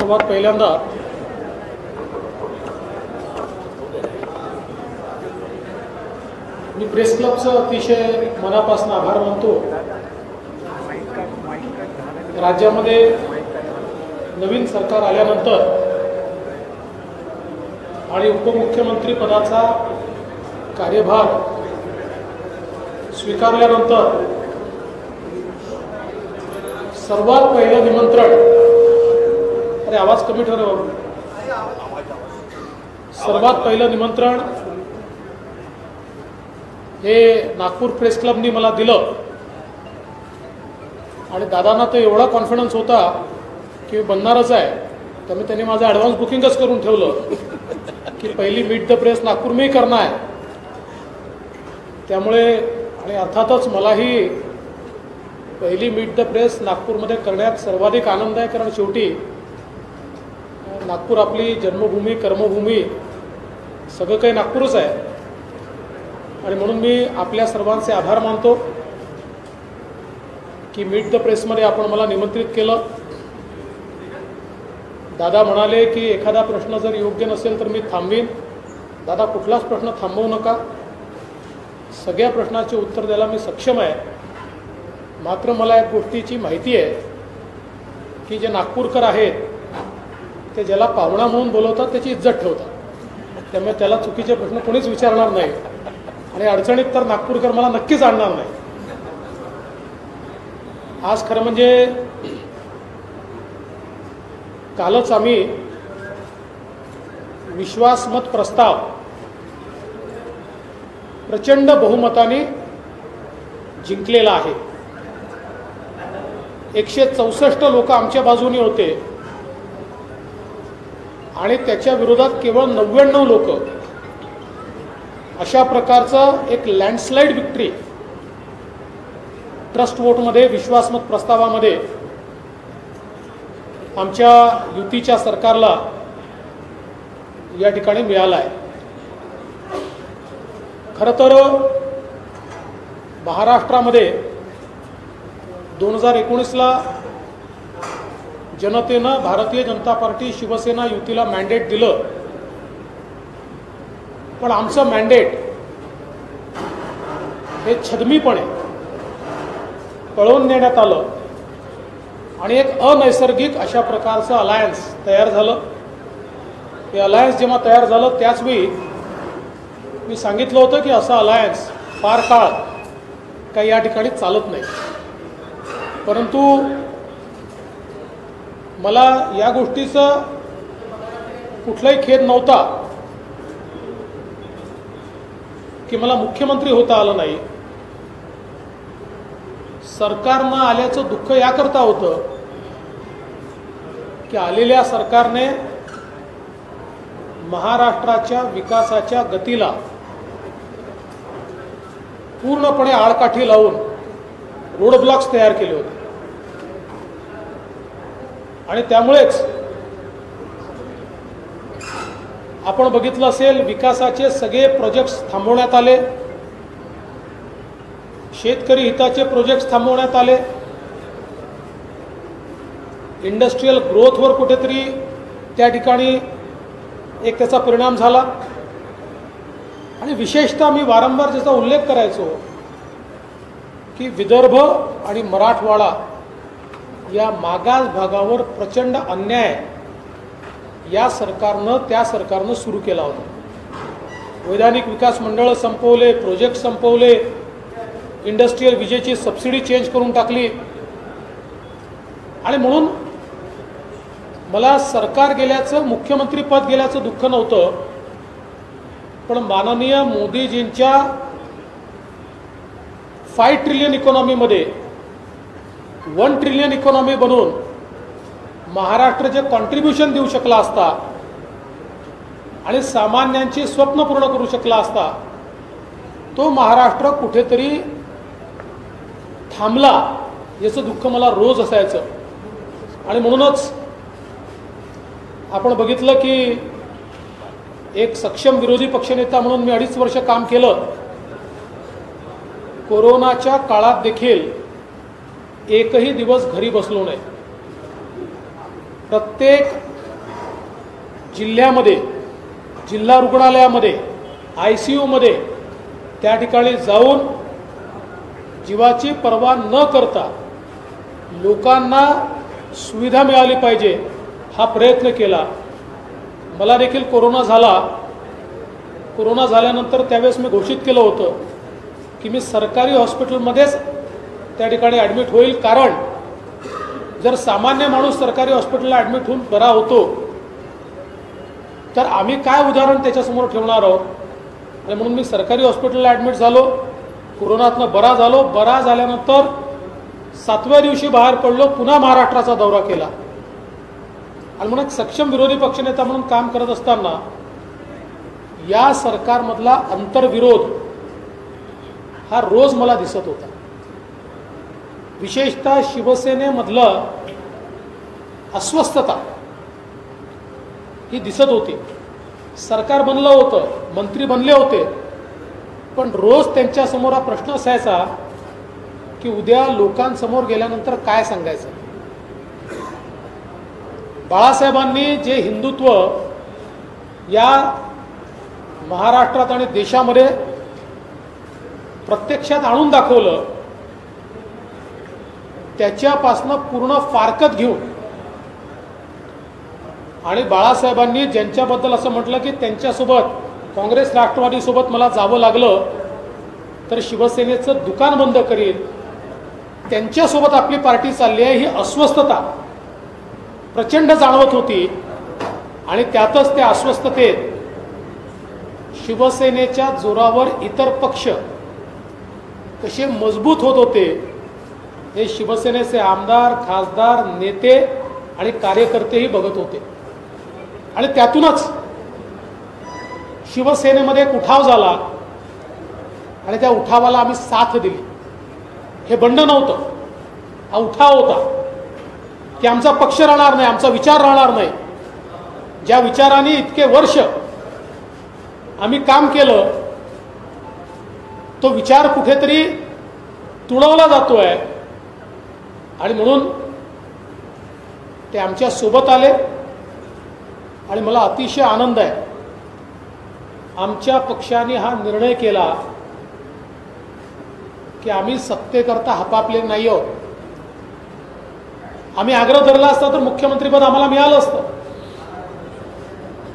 सर्वात पहिल्यांदा मी प्रेस क्लबचं अतिशय मनापासून आभार मानतो। राज्यामध्ये नवीन सरकार आल्यानंतर आणि उपमुख्यमंत्री पदाचा कार्यभार स्वीकारल्यानंतर सर्वात पहिलं निमंत्रण, अरे आवाज कमी ठेवा, सर्वात पहिलं निमंत्रण हे नागपूर प्रेस क्लबनी मला दिलं आणि दादांना तो एवढा कॉन्फिडन्स होता की बनणारच आहे, त्यामुळे त्यांनी माझं ॲडव्हान्स बुकिंगच करून ठेवलं की पहिली मीट द प्रेस नागपूर मी करणार आहे। त्यामुळे आणि अर्थातच मलाही पहिली मीट द प्रेस नागपूरमध्ये करण्यात सर्वाधिक आनंद आहे, कारण शेवटी नागपूर आपली जन्मभूमी कर्मभूमी सगळं काही नागपूरच आहे आणि म्हणून मी आपल्या सर्वांचे आभार मानतो की मीट द प्रेसमध्ये आपण मला निमंत्रित केलं। दादा म्हणाले की एखादा प्रश्न जर योग्य नसेल तर मी थांबवीन। दादा कुठलाच प्रश्न थांबवू नका, सगळ्या प्रश्नाचे उत्तर द्यायला मी सक्षम आहे। मात्र मला एक गोष्टीची माहिती आहे की जे नागपूरकर आहेत ते ज्याला पाहुणा म्हणून बोलवतात त्याची इज्जत ठेवतात, त्यामुळे त्याला चुकीचे प्रश्न कोणीच विचारणार नाही आणि अडचणीत तर नागपूरकर मला नक्कीच आणणार नाही। आज खरं म्हणजे कालच आम्ही विश्वासमत प्रस्ताव प्रचंड बहुमताने जिंकलेला आहे। 164 लोक आमच्या बाजूने होते आणि त्याच्या विरोधात केवळ 99 लोक, अशा प्रकारचं एक लँडस्लाइड विक्ट्री ट्रस्ट वोटमध्ये विश्वासमत प्रस्तावामध्ये आमच्या युतीच्या सरकारला या ठिकाणी मिळाला आहे। खरं तर महाराष्ट्रामध्ये 2019ला जनतेनं भारतीय जनता पार्टी शिवसेना युतीला मॅन्डेट दिलं, पण आमचं मॅन्डेट हे छदमीपणे पळवून नेण्यात आलं आणि एक अनैसर्गिक अशा प्रकारचं अलायन्स तयार झालं। हे अलायन्स जेव्हा तयार झालं त्याचवेळी मी सांगितलं होतं की असं अलायन्स फार काळ काही या ठिकाणी चालत नाही, परंतु मला या गोष्टीचं कुठलाही खेद नव्हता की मला मुख्यमंत्री होता आलं नाही। सरकारनं आल्याचं दुःख याकरता होतं की आलेल्या सरकारने महाराष्ट्राच्या विकासाच्या गतीला पूर्णपणे आळकाठी लावून रोड ब्लॉक्स तयार केले होते आणि त्यामुळेच आपण बघितलं असेल विकासाचे सगळे प्रोजेक्ट्स थांबवण्यात आले, शेतकरी हिताचे प्रोजेक्ट्स थांबवण्यात आले, इंडस्ट्रियल ग्रोथवर कुठेतरी त्या ठिकाणी एक त्याचा परिणाम झाला आणि विशेषतः मी वारंवार ज्याचा उल्लेख करायचो की विदर्भ आणि मराठवाडा या मागास भागावर प्रचंड अन्याय या सरकारनं त्या सरकारनं सुरू केला होता। वैधानिक विकास मंडळं संपवले, प्रोजेक्ट संपवले, इंडस्ट्रियल विजेची सबसिडी चेंज करून टाकली आणि म्हणून मला सरकार गेल्याचं मुख्यमंत्री पद गेल्याचं दुःख नव्हतं, पण माननीय मोदीजींच्या 5 ट्रिलियन इकॉनॉमीमध्ये 1 ट्रिलियन इकॉनॉमी बनवून महाराष्ट्र जे कॉन्ट्रीब्युशन देऊ शकला असता आणि सामान्यांची स्वप्न पूर्ण करू शकला असता, तो महाराष्ट्र कुठेतरी थांबला याचं दुःख मला रोज असायचं। आणि म्हणूनच आपण बघितलं की एक सक्षम विरोधी पक्षनेता म्हणून मी 2.5 वर्ष काम केलं। कोरोनाच्या काळात देखील एकही दिवस घरी बसलो नाही। प्रत्येक जिल्ह्यामध्ये, जिल्हा रुग्णालयामध्ये, ICUमध्ये त्या ठिकाणी जाऊन जीवाची पर्वा न करता लोकांना सुविधा मिळाली पाहिजे हा प्रयत्न केला. मला देखील कोरोना झाला. कोरोना झाल्यानंतर त्यावेळेस मी घोषित केलं होतं की मी सरकारी हॉस्पिटलमध्येच त्या ठिकाणी ॲडमिट होईल, कारण जर सामान्य माणूस सरकारी हॉस्पिटलला ॲडमिट होऊन बरा होतो तर आम्ही काय उदाहरण त्याच्यासमोर ठेवणार आहोत. आणि म्हणून मी सरकारी हॉस्पिटलला ॲडमिट झालो, कोरोनातनं बरा झालो. बरा झाल्यानंतर 7व्या दिवशी बाहेर पडलो, पुन्हा महाराष्ट्राचा दौरा केला. आणि म्हणून सक्षम विरोधी पक्षनेता म्हणून काम करत असताना या सरकारमधला अंतर्विरोध हा रोज मला दिसत होता. विशेषतः शिवसेनेमधलं अस्वस्थता ही दिसत होती. सरकार बनलं होतं, मंत्री बनले होते, पण रोज त्यांच्यासमोर हा प्रश्न असायचा की उद्या लोकांसमोर गेल्यानंतर काय सांगायचं. बाळासाहेबांनी जे हिंदुत्व या महाराष्ट्रात आणि देशामध्ये प्रत्यक्षात आणून दाखवलं, त्याच्यापासनं पूर्ण फारकत घेऊन आणि बाळासाहेबांनी ज्यांच्याबद्दल असं म्हटलं की त्यांच्यासोबत काँग्रेस राष्ट्रवादीसोबत मला जावं लागलं तर शिवसेनेचं दुकान बंद करील, त्यांच्यासोबत आपली पार्टी चालली आहे, ही अस्वस्थता प्रचंड जाणवत होती. आणि त्यातच त्या अस्वस्थतेत शिवसेनेच्या जोरावर इतर पक्ष कसे मजबूत होत होते हे शिवसेनेचे आमदार, खासदार, नेते आणि कार्यकर्तेही बघत होते. आणि त्यातूनच शिवसेनेमध्ये एक उठाव झाला आणि त्या उठावाला आम्ही साथ दिली. हे बंड नव्हतं, हा उठाव होता की आमचा पक्ष राहणार नाही, आमचा विचार राहणार नाही. ज्या विचाराने इतके वर्ष आम्ही काम केलं तो विचार कुठेतरी तुडवला जातोय. आणि म्हणून ते आमच्या सोबत आले. आणि मला अतिशय आनंद आहे, आमच्या पक्षाने हा निर्णय केला की आम्ही सत्तेकरता हपापले नाही आहोत. आम्ही आग्रह धरला असता तर मुख्यमंत्रीपद आम्हाला मिळालं असतं.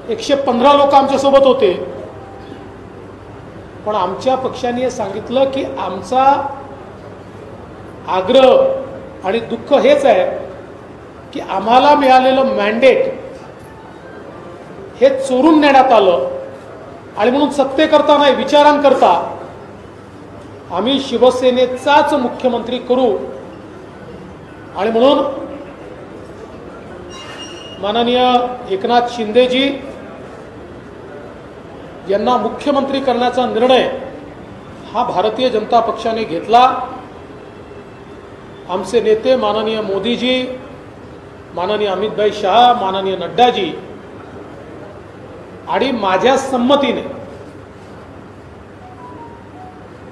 115 लोक आमच्यासोबत होते, पण आमच्या पक्षाने हे सांगितलं की आमचा आग्रह आणि दुःख हेच आहे की आम्हाला मिळालेलं मॅन्डेट हे चोरून नेण्यात आलं. आणि म्हणून सत्तेकरता नाही, विचारांकरता आम्ही शिवसेनेचाच मुख्यमंत्री करू. आणि म्हणून माननीय एकनाथ शिंदेजी यांना मुख्यमंत्री करण्याचा निर्णय हा भारतीय जनता पक्षाने घेतला. आमचे नेते माननीय मोदीजी, माननीय अमितभाई शाह, माननीय नड्डाजी आणि माझ्या संमतीने,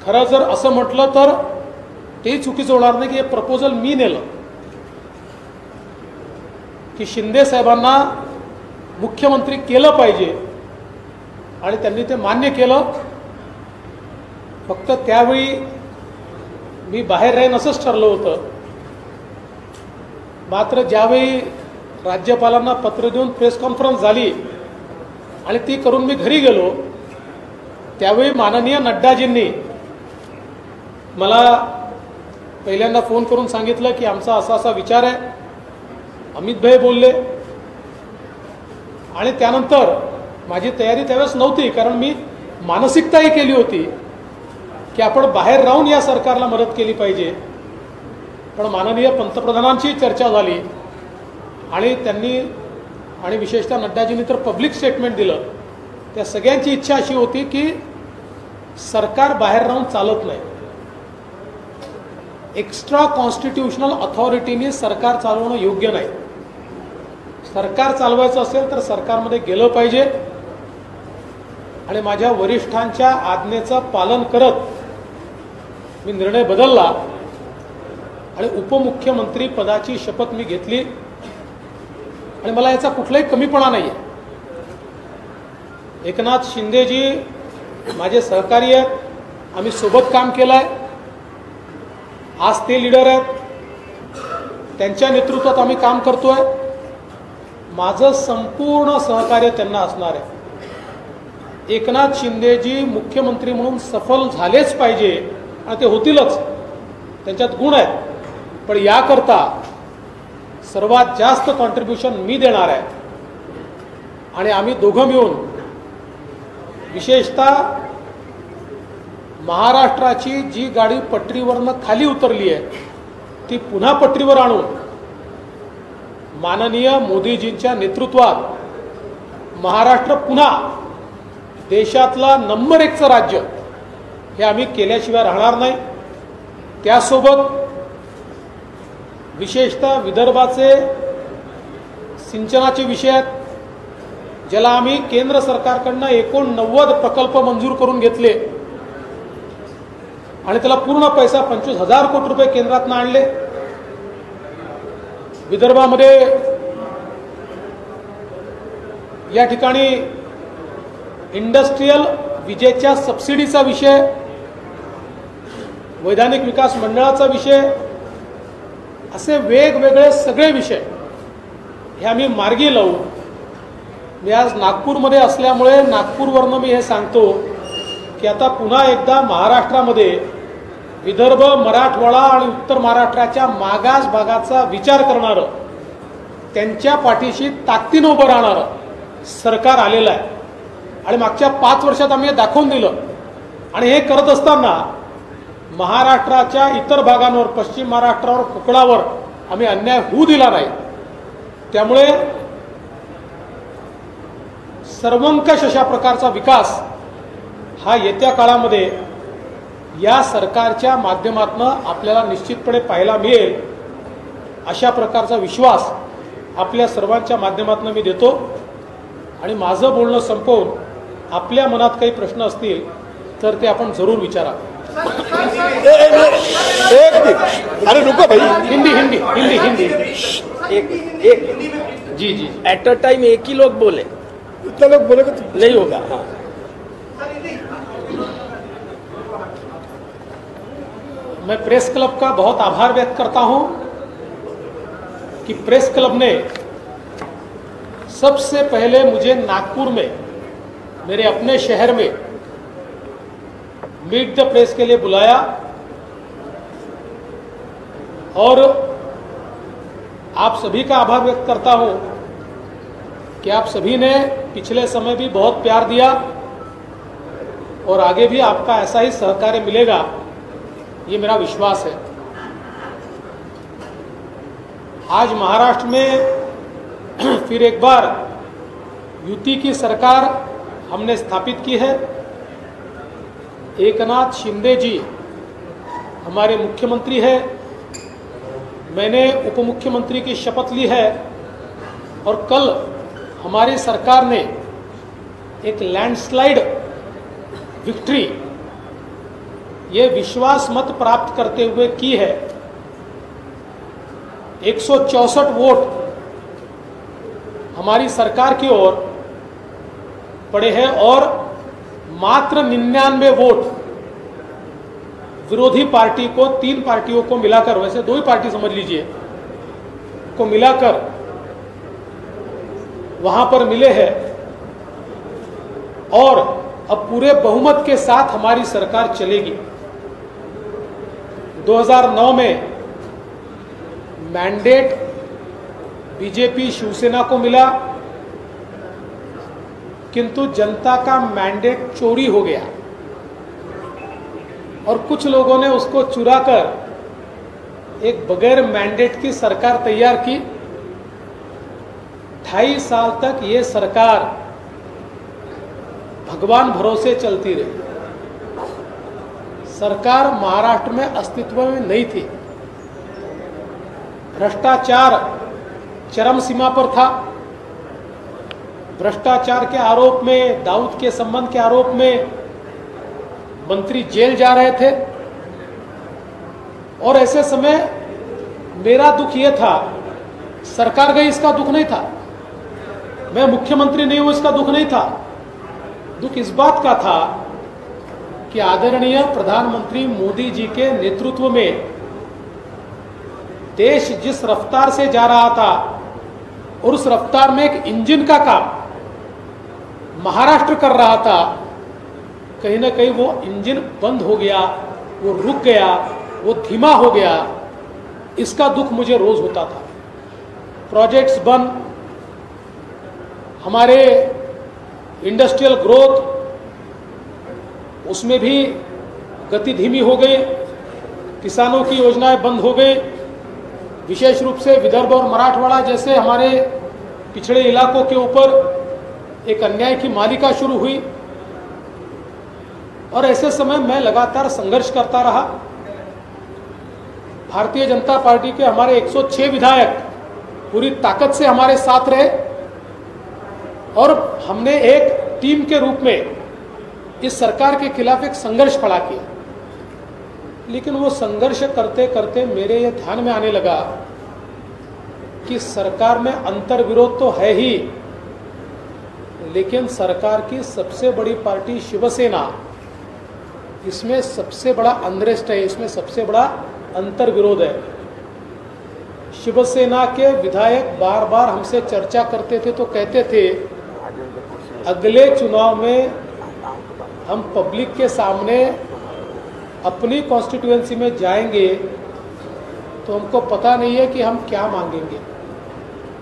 खरं जर असं म्हटलं तर ते चुकीचं होणार नाही की हे प्रपोजल मी नेलं की शिंदे साहेबांना मुख्यमंत्री केलं पाहिजे. आणि त्यांनी ते मान्य केलं. फक्त त्यावेळी मी बाहेर राहीन असंच ठरलं होतं. मात्र ज्यावेळी राज्यपालांना पत्र देऊन प्रेस कॉन्फरन्स झाली आणि ती करून मी घरी गेलो, त्यावेळी माननीय नड्डाजींनी मला पहिल्यांदा फोन करून सांगितलं की आमचा असा असा विचार आहे. अमितभाई बोलले. आणि त्यानंतर माझी तयारी त्यावेळेस नव्हती, कारण मी मानसिकताही केली होती की आपण बाहेर राहून या सरकारला मदत केली पाहिजे. पण माननीय पंतप्रधानांची चर्चा झाली आणि त्यांनी आणि विशेषतः नड्डाजींनी तर पब्लिक स्टेटमेंट दिलं. त्या सगळ्यांची इच्छा अशी होती की सरकार बाहेर राहून चालत नाही. एक्स्ट्रा कॉन्स्टिट्यूशनल अथॉरिटीनी सरकार चालवणं योग्य नाही. सरकार चालवायचं असेल तर सरकारमध्ये गेलं पाहिजे. आणि माझ्या वरिष्ठांच्या आज्ञेचं पालन करत मी निर्णय बदलला आणि उपमुख्यमंत्री पदाची शपथ मी घेतली. आणि मला याचा कुठलाही कमीपणा नाही आहे. एकनाथ शिंदेजी माझे सहकारी आहेत, आम्ही सोबत काम केलं आहे, आज ते लीडर आहेत, त्यांच्या नेतृत्वात आम्ही काम करतो आहे, माझं संपूर्ण सहकार्य त्यांना असणार आहे. एकनाथ शिंदेजी मुख्यमंत्री म्हणून सफल झालेच पाहिजे आणि ते होतीलच, त्यांच्यात गुण आहेत, पण याकरता सर्वात जास्त कॉन्ट्रीब्युशन मी देणार आहे आणि आम्ही दोघं मिळून विशेषतः महाराष्ट्राची जी गाडी पटरीवरनं खाली उतरली आहे ती पुन्हा पटरीवर आणून माननीय मोदीजींच्या नेतृत्वात महाराष्ट्र पुन्हा देशातला नंबर 1चं राज्य हे आम्ही केल्याशिवाय राहणार नाही. त्यासोबत विशेषतः विदर्भाचे सिंचनाचे विषय आहेत, ज्याला आम्ही केंद्र सरकारकडनं 89 प्रकल्प मंजूर करून घेतले आणि त्याला पूर्ण पैसा 25,000 कोटी रुपये केंद्रातून आणले. विदर्भामध्ये या ठिकाणी इंडस्ट्रियल विजेच्या सबसिडीचा विषय, वैधानिक विकास मंडळाचा विषय, असे वेगवेगळे सगळे विषय हे आम्ही मार्गी लावू. मी आज नागपूरमध्ये असल्यामुळे नागपूरवरनं मी हे सांगतो की आता पुन्हा एकदा महाराष्ट्रामध्ये विदर्भ, मराठवाडा आणि उत्तर महाराष्ट्राच्या मागास भागाचा विचार करणारं, त्यांच्या पाठीशी ताकदीनं उभं राहणारं सरकार आलेलं आहे आणि मागच्या 5 वर्षात आम्ही हे दाखवून दिलं. आणि हे करत असताना महाराष्ट्राच्या इतर भागांवर, पश्चिम महाराष्ट्रावर, कोकणावर आम्ही अन्याय होऊ दिला नाही. त्यामुळे सर्वंकष अशा प्रकारचा विकास हा येत्या काळामध्ये या सरकारच्या माध्यमातून आपल्याला निश्चितपणे पाहायला मिळेल, अशा प्रकारचा विश्वास आपल्या सर्वांच्या माध्यमातून मी देतो. आणि माझं बोलणं संपवून आपल्या मनात काही प्रश्न असतील तर ते आपण जरूर विचारा. अरे रुको भाई, हिंदी हिंदी हिंदी हिंदी एक जी जी एट अ टाइम एक ही लोग बोले, इतना लोग बोलेगा तो नहीं होगा. हाँ, मैं प्रेस क्लब का बहुत आभार व्यक्त करता हूं कि प्रेस क्लब ने सबसे पहले मुझे नागपुर में, मेरे अपने शहर में मीट द प्रेस के लिए बुलाया और आप सभी का आभार व्यक्त करता हूं कि आप सभी ने पिछले समय भी बहुत प्यार दिया और आगे भी आपका ऐसा ही सहकार्य मिलेगा, ये मेरा विश्वास है. आज महाराष्ट्र में फिर एक बार युति की सरकार हमने स्थापित की है. एकनाथ शिंदे जी हमारे मुख्यमंत्री है, मैंने उप मुख्यमंत्री की शपथ ली है और कल हमारी सरकार ने एक लैंडस्लाइड विक्ट्री, ये विश्वास मत प्राप्त करते हुए की है. 164 वोट हमारी सरकार की ओर पड़े हैं और मात्र 99 वोट विरोधी पार्टी को, 3 पार्टियों को मिलाकर, वैसे 2 ही पार्टी समझ लीजिए, को मिलाकर वहां पर मिले हैं और अब पूरे बहुमत के साथ हमारी सरकार चलेगी. 2009 में मैंडेट बीजेपी शिवसेना को मिला, किंतु जनता का मैंडेट चोरी हो गया और कुछ लोगों ने उसको चुराकर एक बगैर मैंडेट की सरकार तैयार की. 2.5 साल तक ये सरकार भगवान भरोसे चलती रही. सरकार महाराष्ट्र में अस्तित्व में नहीं थी. भ्रष्टाचार चरम सीमा पर था. भ्रष्टाचार के आरोप में, दाऊद के संबंध के आरोप में मंत्री जेल जा रहे थे और ऐसे समय मेरा दुख ये था, सरकार गई इसका दुख नहीं था, मैं मुख्यमंत्री नहीं हूं इसका दुख नहीं था, दुख इस बात का था कि आदरणीय प्रधानमंत्री मोदी जी के नेतृत्व में देश जिस रफ्तार से जा रहा था और उस रफ्तार में एक इंजन का काम महाराष्ट्र कर रहा था, कहीं ना कहीं वो इंजन बंद हो गया, वो रुक गया, वो धीमा हो गया। इसका दुख मुझे रोज होता था। प्रोजेक्ट्स बंद, हमारे इंडस्ट्रियल ग्रोथ उसमें भी गति धीमी हो गई, किसानों की योजनाएं बंद हो गई। विशेष रूप से विदर्भ और मराठवाड़ा जैसे हमारे पिछड़े इलाकों के ऊपर एक अन्याय की मालिका शुरू हुई और ऐसे समय मैं लगातार संघर्ष करता रहा। भारतीय जनता पार्टी के हमारे 106 विधायक पूरी ताकत से हमारे साथ रहे और हमने एक टीम के रूप में इस सरकार के खिलाफ एक संघर्ष खड़ा किया। लेकिन वो संघर्ष करते करते मेरे ये ध्यान में आने लगा कि सरकार में अंतर्विरोध तो है ही, लेकिन सरकार की सबसे बड़ी पार्टी शिवसेना, इसमें सबसे बड़ा अनरेस्ट है, इसमें सबसे बड़ा अंतर्विरोध है। शिवसेना के विधायक बार बार हमसे चर्चा करते थे तो कहते थे अगले चुनाव में हम पब्लिक के सामने अपनी कॉन्स्टिट्यूएंसी में जाएंगे तो हमको पता नहीं है कि हम क्या मांगेंगे,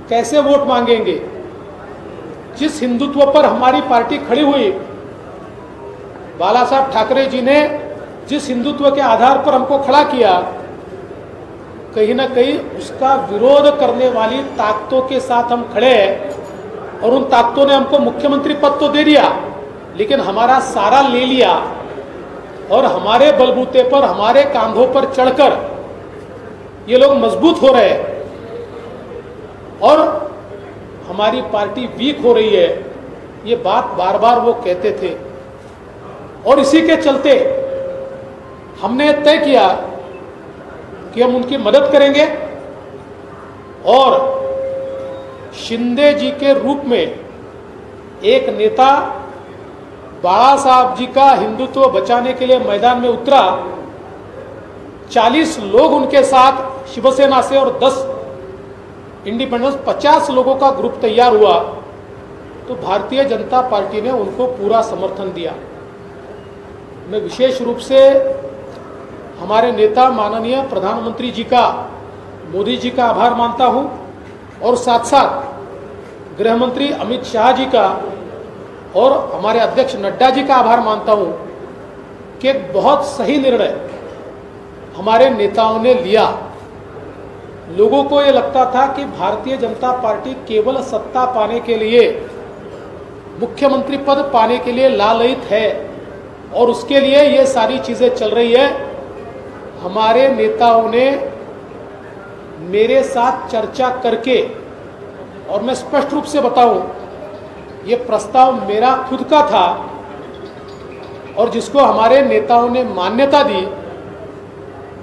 कैसे वोट मांगेंगे। जिस हिंदुत्व पर हमारी पार्टी खड़ी हुई, बाला साहब ठाकरे जी ने जिस हिंदुत्व के आधार पर हमको खड़ा किया, कहीं ना कहीं उसका विरोध करने वाली ताकतों के साथ हम खड़े हैं और उन ताकतों ने हमको मुख्यमंत्री पद तो दे दिया, लेकिन हमारा सारा ले लिया और हमारे बलबूते पर, हमारे कांधों पर चढ़कर ये लोग मजबूत हो रहे हैं और हमारी पार्टी वीक हो रही है। ये बात बार बार वो कहते थे और इसी के चलते हमने तय किया कि हम उनकी मदद करेंगे और शिंदे जी के रूप में एक नेता बाला साहब जी का हिंदुत्व बचाने के लिए मैदान में उतरा। 40 लोग उनके साथ शिवसेना से और 10 इंडिपेंडेंस, 50 लोगों का ग्रुप तैयार हुआ तो भारतीय जनता पार्टी ने उनको पूरा समर्थन दिया। मैं विशेष रूप से हमारे नेता माननीय प्रधानमंत्री जी का, मोदी जी का आभार मानता हूं और साथ साथ गृह मंत्री अमित शाह जी का और हमारे अध्यक्ष नड्डा जी का आभार मानता हूं कि एक बहुत सही निर्णय हमारे नेताओं ने लिया। लोगों को ये लगता था कि भारतीय जनता पार्टी केवल सत्ता पाने के लिए, मुख्यमंत्री पद पाने के लिए लालयित है और उसके लिए ये सारी चीजें चल रही है। हमारे नेताओं ने मेरे साथ चर्चा करके, और मैं स्पष्ट रूप से बताऊं, ये प्रस्ताव मेरा खुद का था और जिसको हमारे नेताओं ने मान्यता दी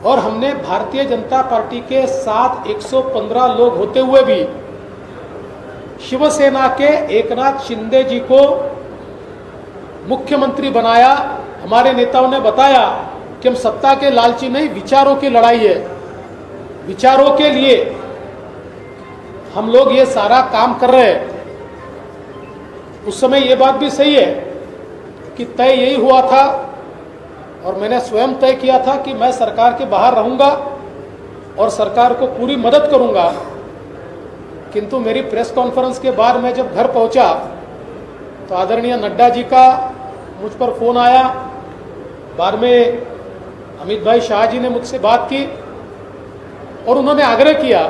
और हमने भारतीय जनता पार्टी के साथ 115 लोग होते हुए भी शिवसेना के एकनाथ शिंदे जी को मुख्यमंत्री बनाया। हमारे नेताओं ने बताया कि हम सत्ता के लालची नहीं, विचारों की लड़ाई है, विचारों के लिए हम लोग ये सारा काम कर रहे हैं। उस समय ये बात भी सही है कि तय यही हुआ था और मैंने स्वयं तय किया था कि मैं सरकार के बाहर रहूंगा और सरकार को पूरी मदद करूंगा। किंतु मेरी प्रेस कॉन्फ्रेंस के बाद मैं जब घर पहुंचा तो आदरणीय नड्डा जी का मुझ पर फोन आया। बाद में अमित भाई शाह जी ने मुझसे बात की और उन्होंने आग्रह किया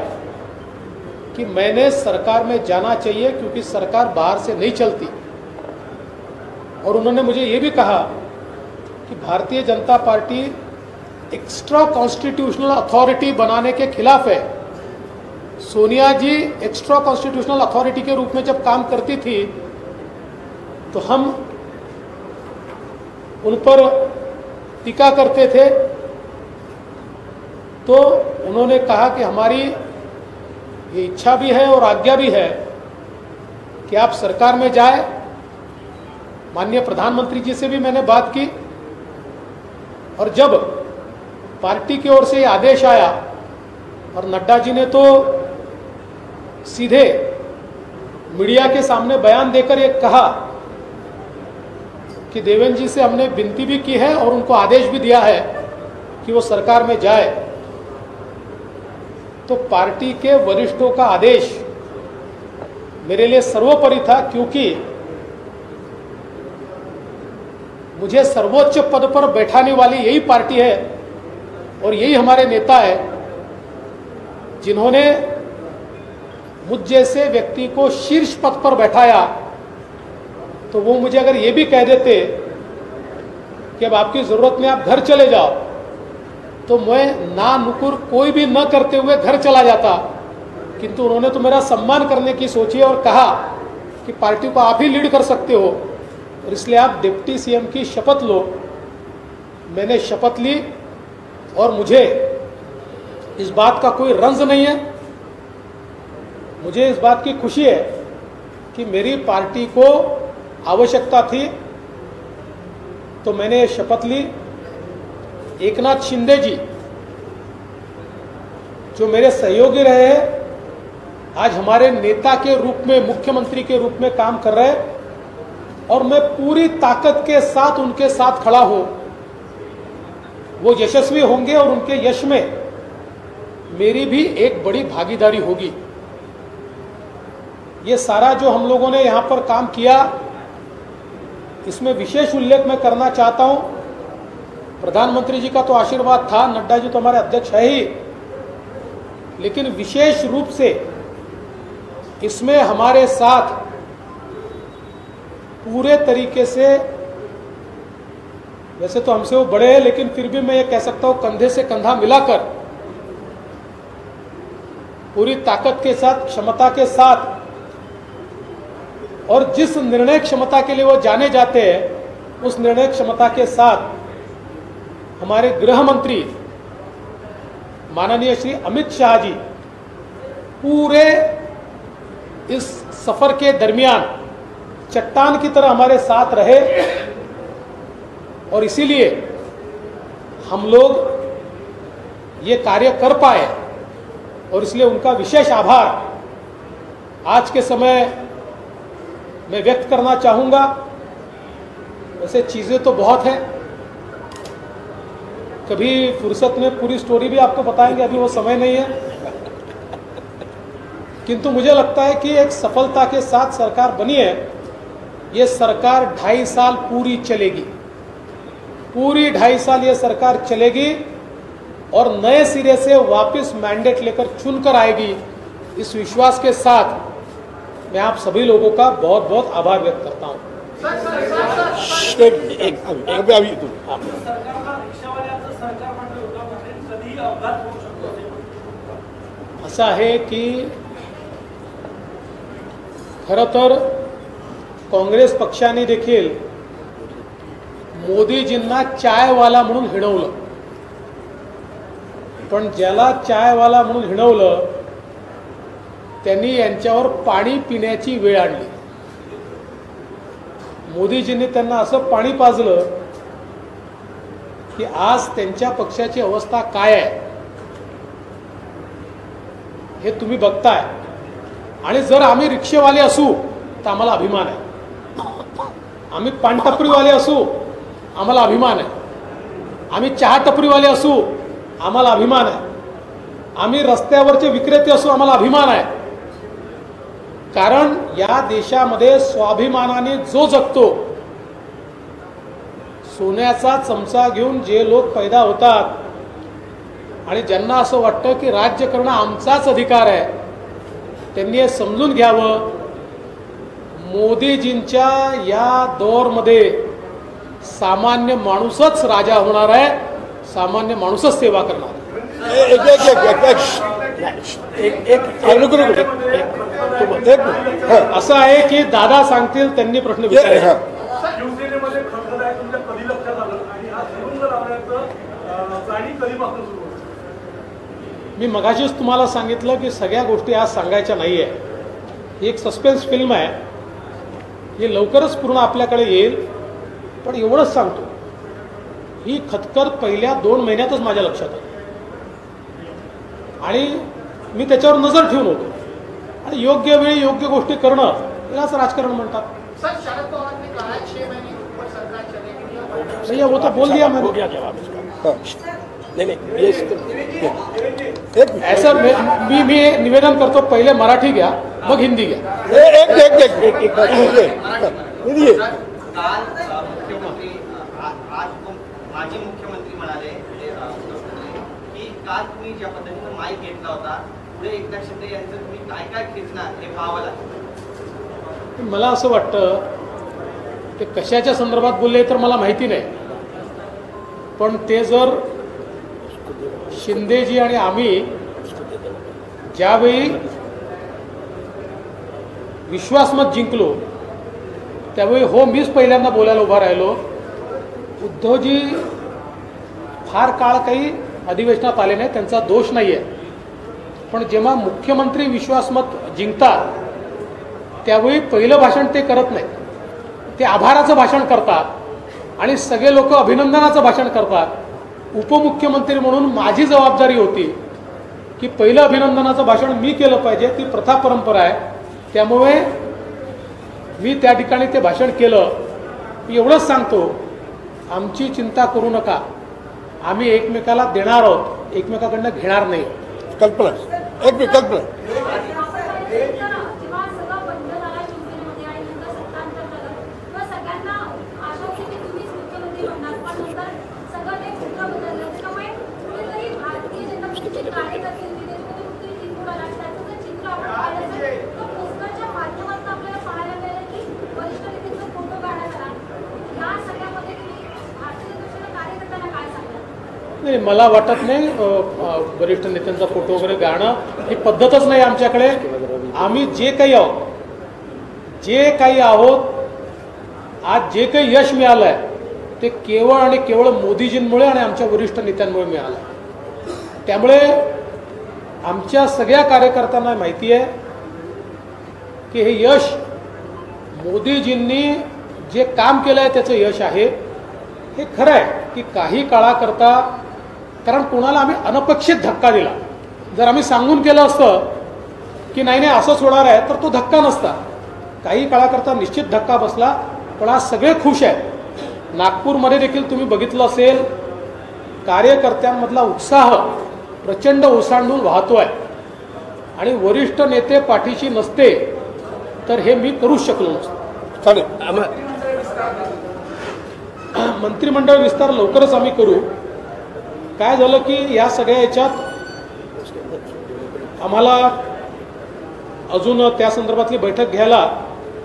कि मैंने सरकार में जाना चाहिए क्योंकि सरकार बाहर से नहीं चलती। और उन्होंने मुझे ये भी कहा कि Bharatiya Janata party extra constitutional authority बनाने के खिलाफ है। सोनिया जी एक्स्ट्रा कॉन्स्टिट्यूशनल अथॉरिटी के रूप में जब काम करती थी तो हम उन पर टीका करते थे, तो उन्होंने कहा कि हमारी ये इच्छा भी है और आज्ञा भी है कि आप सरकार में जाए माननीय प्रधानमंत्री जी से भी मैंने बात की, और जब पार्टी की ओर से ये आदेश आया और नड्डा जी ने तो सीधे मीडिया के सामने बयान देकर ये कहा कि देवेंद्र जी से हमने विनती भी की है और उनको आदेश भी दिया है कि वो सरकार में जाए, तो पार्टी के वरिष्ठों का आदेश मेरे लिए सर्वोपरि था, क्योंकि मुझे सर्वोच्च पद पर बैठाने वाली यही पार्टी है और यही हमारे नेता है जिन्होंने मुझ जैसे व्यक्ति को शीर्ष पद पर बैठाया। तो वो मुझे अगर ये भी कह देते कि अब आपकी जरूरत में आप घर चले जाओ, तो मैं ना नुकुर कोई भी न करते हुए घर चला जाता, किंतु उन्होंने तो मेरा सम्मान करने की सोची और कहा कि पार्टी को आप ही लीड कर सकते हो और इसलिए आप डिप्टी सीएम की शपथ लो। मैंने शपथ ली और मुझे इस बात का कोई रंज नहीं है, मुझे इस बात की खुशी है कि मेरी पार्टी को आवश्यकता थी तो मैंने ये शपथ ली। एकनाथ शिंदे जी जो मेरे सहयोगी रहे हैं, आज हमारे नेता के रूप में, मुख्यमंत्री के रूप में काम कर रहे हैं और मैं पूरी ताकत के साथ उनके साथ खड़ा हूं। वो यशस्वी होंगे और उनके यश में मेरी भी एक बड़ी भागीदारी होगी। ये सारा जो हम लोगों ने यहां पर काम किया, इसमें विशेष उल्लेख मैं करना चाहता हूं। प्रधानमंत्री जी का तो आशीर्वाद था, नड्डा जी तो हमारे अध्यक्ष है ही, लेकिन विशेष रूप से इसमें हमारे साथ पूरे तरीके से, वैसे तो हमसे वो बड़े हैं लेकिन फिर भी मैं ये कह सकता हूं कंधे से कंधा मिलाकर पूरी ताकत के साथ, क्षमता के साथ, और जिस निर्णय क्षमता के लिए वो जाने जाते हैं उस निर्णय क्षमता के साथ हमारे गृह मंत्री माननीय श्री अमित शाह जी पूरे इस सफर के दरमियान चट्टान की तरह हमारे साथ रहे और इसीलिए हम लोग ये कार्य कर पाए और इसलिए उनका विशेष आभार आज के समय मैं व्यक्त करना चाहूंगा। वैसे चीजें तो बहुत हैं, कभी फुर्सत में पूरी स्टोरी भी आपको बताएंगे, अभी वो समय नहीं है, किंतु मुझे लगता है कि एक सफलता के साथ सरकार बनी है। ये सरकार 2.5 साल पूरी चलेगी, पूरी 2.5 साल ये सरकार चलेगी और नए सिरे से वापस मैंडेट लेकर चुनकर आएगी। इस विश्वास के साथ मैं आप सभी लोगों का बहुत बहुत आभार व्यक्त करता हूं। असं आहे की खरं तर काँग्रेस पक्षाने देखील मोदीजींना चायवाला म्हणून हिणवलं, पण ज्याला चायवाला म्हणून हिणवलं त्यांनी यांच्यावर पाणी पिण्याची वेळ आणली। मोदीजींनी त्यांना असं पाणी पाजलं की आज त्यांच्या पक्षाची अवस्था काय आहे हे तुम्ही बघताय। आणि जर आम्ही रिक्षेवाले असू तर आम्हाला अभिमान आहे, आम्ही पान टपरीवाले असू आम्हाला अभिमान आहे, आम्ही चहा टपरीवाले असू आम्हाला अभिमान आहे, आम्ही रस्त्यावरचे विक्रेते असू आम्हाला अभिमान आहे। कारण या देशामध्ये स्वाभिमानाने जो जगतो, सोन्याचा चमचा घेऊन जे लोक पैदा होतात आणि ज्यांना असं वाटतं की राज्य करणं आमचाच अधिकार आहे, त्यांनी हे समजून घ्यावं। मोदीजींच्या या दौरमध्ये सामान्य माणूसच राजा होणार आहे, सामान्य माणूसच सेवा करणार आहे। असं आहे की दादा सांगतील त्यांनी प्रश्न विचारला। मी मगाशीच तुम्हाला सांगितलं की सगळ्या गोष्टी आज सांगायच्या नाहीये, ही एक सस्पेन्स फिल्म आहे हे लवकरच पूर्ण आपल्याकडे येईल. पण एवढंच सांगतो, ही खतखत पहिल्या 2 महिन्यातच माझ्या लक्षात आली आणि मी त्याच्यावर नजर ठेवून होतो. आणि योग्य वेळी योग्य गोष्टी करणं यालाच राजकारण म्हणतात. सर, शरद पवार ने कहा है 6 महीने के ऊपर सरकार चलेगी. भैया वो तो बोल दिया मैंने. हो गया जवाब इसका. नहीं नहीं ये ऐसा मी निवेदन करतो, पहिले मराठी घ्या मग हिंदी घ्या. एक काल मुख्यमंत्री आज माजी मुख्यमंत्री म्हणाले की काल तुम्ही ज्या पद्धतीने माईक घेतला होता पुढे एकनाथ शिंदे यांचं तुम्ही काय काय खेचणार हे पाहावं लागेल. मला असं वाटतं ते कशाच्या संदर्भात बोलले तर मला माहिती नाही. पण ते जर शिंदेजी आणि आम्ही ज्यावेळी विश्वासमत जिंकलो त्यावेळी हो मीच पहिल्यांदा बोलायला उभा राहिलो. उद्धवजी फार काळ काही अधिवेशनात आले नाही, त्यांचा दोष नाही आहे. पण जेव्हा मुख्यमंत्री विश्वासमत जिंकतात त्यावेळी पहिलं भाषण ते करत नाही, ते आभाराचं भाषण करतात आणि सगळे लोक अभिनंदनाचं भाषण करतात. उपमुख्यमंत्री म्हणून माझी जबाबदारी होती की पहिलं अभिनंदनाचं भाषण मी केलं पाहिजे, ती प्रथा परंपरा आहे. त्यामुळे मी त्या ठिकाणी ते भाषण केलं. मी एवढंच सांगतो, आमची चिंता करू नका, आम्ही एकमेकाला देणार आहोत, एकमेकाकडनं घेणार नाही. कल्पना एक मिनिट कल्पना जेव्हा सगळं बंद झाला शिवसेनेमध्ये आणि नंतर सत्तांतर झालं तेव्हा सगळ्यांना आशा होती की तुम्हीच मुख्यमंत्री बनणार. पण नंतर सगळं ते चित्र बदललं. त्यामुळे कुठेतरी भारतीय जनता पक्षाचे कार्यकर्ते विदेशमध्ये कुठेतरी चिंतून आला. त्याचं जर चित्र आपण पाहिलं तर तो पोस्टरच्या माध्यमातून आपल्याला पाहायला मिळालं की वरिष्ठ नेत्यांचा फोटो काढण्यात आला. या सगळ्यामध्ये तुम्ही भारतीय जनता पक्षाच्या कार्यकर्त्यांना काय सांगता? नाही, मला वाटत नाही वरिष्ठ नेत्यांचा फोटो वगैरे गाणं ही पद्धतच नाही आमच्याकडे. आम्ही जे काही आहोत आज जे काही यश मिळालं आहे ते केवळ आणि केवळ मोदीजींमुळे आणि आमच्या वरिष्ठ नेत्यांमुळे मिळालं. त्यामुळे आमच्या सगळ्या कार्यकर्त्यांना माहिती आहे की हे यश मोदीजींनी जे काम केलं आहे त्याचं यश आहे. हे खरं आहे की काही काळाकरता, कारण कोणाला आम्ही अनपेक्षित धक्का दिला. जर आम्ही सांगून केलं असतं की नाही नाही असंच होणार आहे तर तो धक्का नसता. काही काळाकरता निश्चित धक्का बसला. पण आज सगळे खुश आहेत. नागपूरमध्ये देखील तुम्ही बघितलं असेल, कार्यकर्त्यांमधला उत्साह प्रचंड ओसांडून वाहतो आहे. आणि वरिष्ठ नेते पाठीशी नसते तर हे मी करूच शकलो नसतो. चालेल. मंत्रिमंडळ विस्तार लवकरच आम्ही करू. काय झालं की या सगळ्या याच्यात आम्हाला अजून त्या संदर्भातली बैठक घ्यायला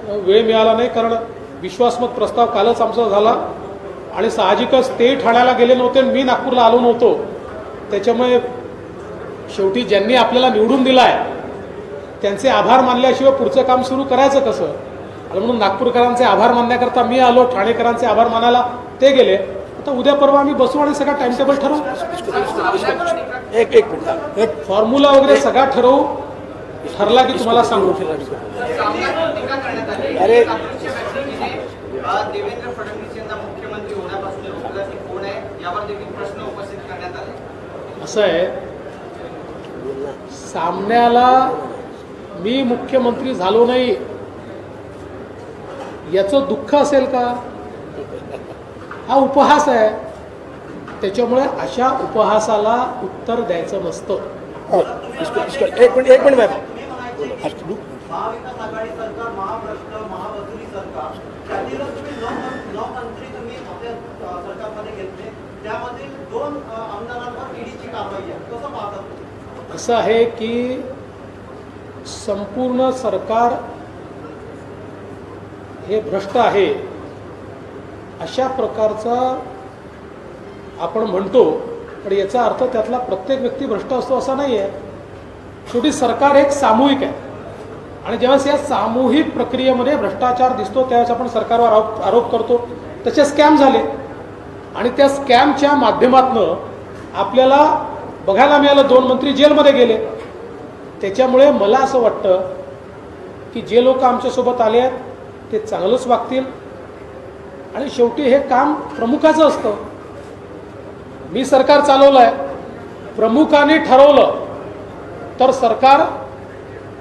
वेळ मिळाला नाही, कारण विश्वासमत प्रस्ताव कालच आमचा झाला आणि साहजिकच ते ठाण्याला गेले नव्हते, मी नागपूरला आलो नव्हतो. त्याच्यामुळे शेवटी ज्यांनी आपल्याला निवडून दिला आहे त्यांचे आभार मानल्याशिवाय पुढचं काम सुरू करायचं कसं. आणि म्हणून नागपूरकरांचे आभार मानण्याकरता मी आलो, ठाणेकरांचे आभार मानायला ते गेले. आता उद्या परवा आम्ही बसू आणि सगळा टाइम टेबल ठरवू. एक मिनिट. एक फॉर्म्युला वगैरे सगळा ठरवू. ठरला की तुम्हाला सांगू. सामन्यावर टीका करण्यात आली. अरे. काँग्रेसच्या व्यक्तीने देवेंद्र फडणवीस यांना मुख्यमंत्री होण्यापासून रोखलं की कोण आहे यावर देखील प्रश्न उपस्थित करण्यात आले. असं आहे, सामन्याला मी मुख्यमंत्री झालो नाही याचं दुःख असेल का? हा उपहास आहे. त्याच्यामुळे अशा उपहासाला उत्तर द्यायचं नसतं. एक मिनिट मॅम. महाविकास आघाडी सरकार, महाभ्रष्ट, महावसुली सरकार, त्यातीलच तुम्ही 9 मंत्री तुम्ही आपल्या सरकारमध्ये घेतले, त्यामधील 2 आमदारांवर ईडीची कारवाई आहे. कसं पाहतात? असं आहे की संपूर्ण सरकार हे भ्रष्ट आहे अशा प्रकारचा आपण म्हणतो. पण याचा अर्थ त्यातला प्रत्येक व्यक्ती भ्रष्ट असतो असा नाही आहे. शेवटी सरकार एक सामूहिक आहे आणि ज्यावेळेस या सामूहिक प्रक्रियेमध्ये भ्रष्टाचार दिसतो त्यावेळेस आपण सरकारवर आरोप करतो. तसे स्कॅम झाले आणि त्या स्कॅमच्या माध्यमातून आपल्याला बघायला मिळालं 2 मंत्री जेलमध्ये गेले. त्याच्यामुळे मला असं वाटतं की जे लोक आमच्यासोबत आले आहेत ते चांगलंच वागतील आणि शेवटी हे काम प्रमुखाचं असतं. मी सरकार चालवलं आहे, प्रमुखाने ठरवलं तर सरकार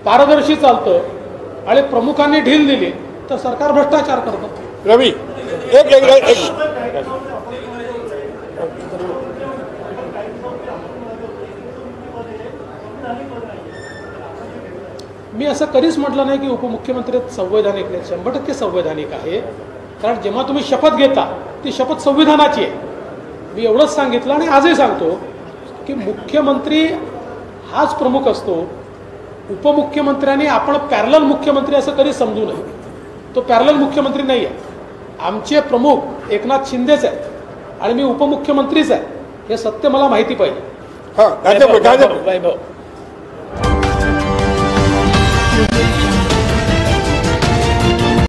पारदर्शी चालतं आणि प्रमुखांनी ढील दिली तर सरकार भ्रष्टाचार करतं. रवि एक मी असं कधीच म्हटलं नाही की उपमुख्यमंत्री संवैधानिक नाही. 100% संवैधानिक आहे. कारण जेव्हा तुम्ही शपथ घेता ती शपथ संविधानाची आहे. मी एवढंच सांगितलं आणि आजही सांगतो की मुख्यमंत्री हाच प्रमुख असतो. उपमुख्यमंत्र्यांनी आपण पॅरलल मुख्यमंत्री असं कधी समजू नये. तो पॅरलल मुख्यमंत्री नाही आहे. आमचे प्रमुख एकनाथ शिंदेच आहेत आणि मी उपमुख्यमंत्रीच आहे. हे सत्य मला माहिती पाहिजे. हाँ, वैभव